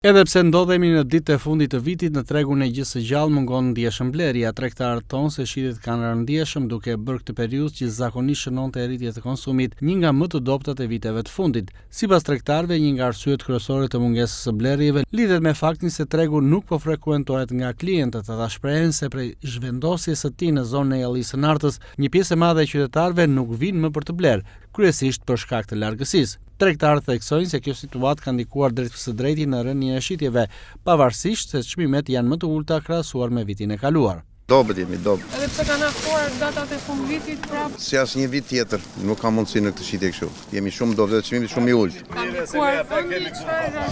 Edhe pse ndodhemi në ditët e fundit të vitit, në tregun e gjithë së gjallë mungon ndjeshëm blerja. Tregtarët thonë se shitet kanë rënë ndjeshëm, duke bërë këtë periudhë që zakonisht shënonte rritje të konsumit, një nga më të dobtat e viteve të fundit. Sipas tregtarëve, një nga arsyet kryesore të mungesës së blerjeve lidhet me faktin se tregu nuk po frekuentohet nga klientët. Ata shprehen se prej zhvendosjes së tij në zonën e Jellisë së Nartës, një pjesë e madhe e qytetarëve nuk vinë më për të blerë, kryesisht për shkak të largësisë. Tregtarët theksojnë se kjo situatë ka ndikuar drejt së drejti në rënien e shitjeve, pavarësisht se çmimet janë më të ulta krahasuar me vitin e kaluar. Dobët jemi, dobët. Edhe pse kanë afruar datat e fundvitit prapë. Si asnjë vit tjetër, nuk ka mundësi në këtë shitje kështu. Jemi shumë dobët dhe çmimi shumë i ulët. Kanë ndikuar vendi çfarë?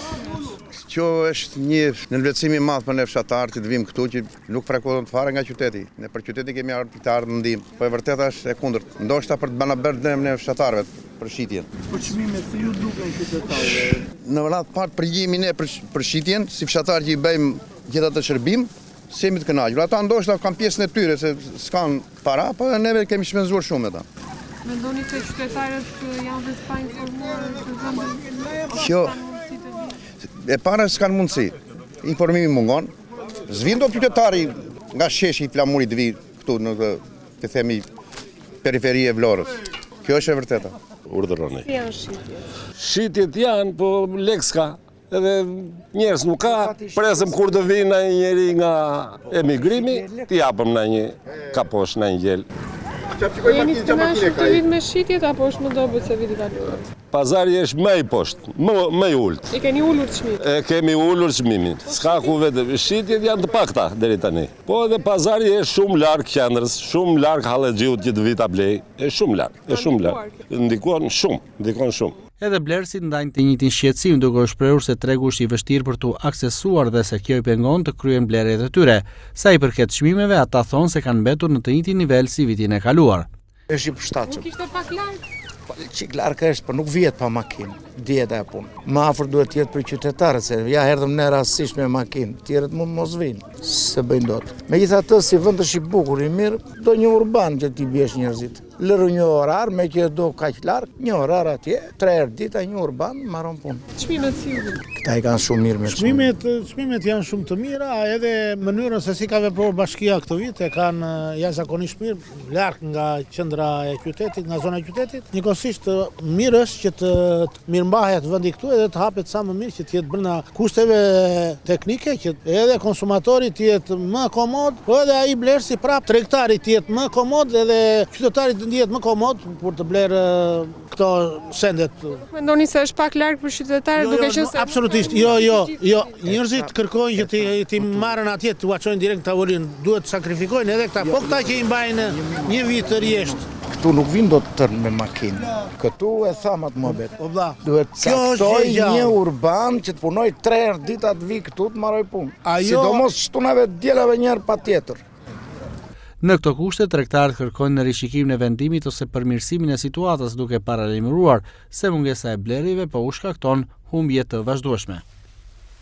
Kjo është një nënvlerësim i madh për ne fshatarët që vim këtu që nuk frekuentojnë fare nga qyteti. Ne për qyteti kemi ardhur ndihmë, po e vërteta është e kundërt. Ndoshta për të banaber ne fshatarëve për shitjen. Për çmimet se ju duken qytetarëve. Në radhë parë përgjigjemi ne për shitjen, si fshatarë që i bëjmë gjithë atë shërbim, se jemi të kënaqur. Ata ndoshta kanë pjesën e tyre se s'kan para, po neve kemi shpenzuar shumë ata. Mendoni se qytetarët janë vetë pa informuar të vendit? Kjo e para s'kan mundësi. Informimi mungon. Zvindo qytetari nga sheshi i flamurit vi këtu në të themi periferi e Vlorës. Kjo është e vërteta. Urdhëroni. Si janë shitjet? Shitjet janë, po lek s'ka. Edhe njerëz nuk ka, presëm kur të vinë në njeri nga emigrimi, t'i japëm në një kaposh, në një gjel. Jeni të kënaqur të vit me shitjet apo është më dobët se viti kaluar? Pazari është më i poshtë, më i ulët. I keni ulur çmimin? E kemi ulur çmimin. S'ka ku vetë, shitjet janë të pakta deri tani. Po edhe pazari është shumë larg qendrës, shumë larg Hallexhiut që të vita blej, është shumë larg, është shumë larg. Ndikon shumë. Edhe blerësit ndajnë të njëjtin shqetësim, duke u shprehur se tregu është i vështirë për t'u aksesuar dhe se kjo i pengon të kryen blerjet e tyre. Sa i përket çmimeve, ata thonë se kanë mbetur në të njëjtin nivel si vitin e kaluar. Është i përshtatshëm. Nuk ishte pak larg? Çik larg është, por nuk vihet pa makinë. Dieta e punë. Më afër duhet të jetë për qytetarët, se ja erdhëm ne rastësisht me makinë, tjerët mund mos vinë, se bëjnë dot. Megjithatë, si vend është i bukur, i mirë, do një urban që t'i biesh njerëzit. Lërë një orar, me që do kaq larg, një orar atje, 3 herë dita një urban marron punë. Çmimet si u? Këta i kanë shumë mirë me Çmimet janë shumë të mira, edhe mënyrën se si ka vepruar bashkia këtë vit e kanë jashtëzakonisht mirë, larg nga qendra e qytetit, nga zona e qytetit. Njëkohësisht mirë është që të mirëmbahet vendi këtu edhe të hapet sa më mirë që të jetë brenda kushteve teknike, që edhe konsumatori të jetë më komod, po edhe ai blerësi prap tregtari të jetë më komod edhe qytetari të ndihet më komod për të blerë këto sendet. Mendoni se është pak larg për qytetarët duke qenë se absolutisht. Jo. Njerëzit kërkojnë që ti marrën atje, të uaçojnë direkt tavolinë, duhet të sakrifikojnë edhe këta. Po këta që i mbajnë një vit të rjesht. Këtu nuk vinë do të tërnë me makinë. Këtu e thamat më bet. Duhet të caktoj një urban që të punoj 3 herë dita të vi këtu të marroj punë. Sidomos shtunave djelave njerë pa tjetër. Në këto kushte, tregtarët kërkojnë në rishikimin e vendimit ose përmirësimin e situatës, duke paralajmëruar se mungesa e blerjeve po u shkakton humbje të vazhdueshme.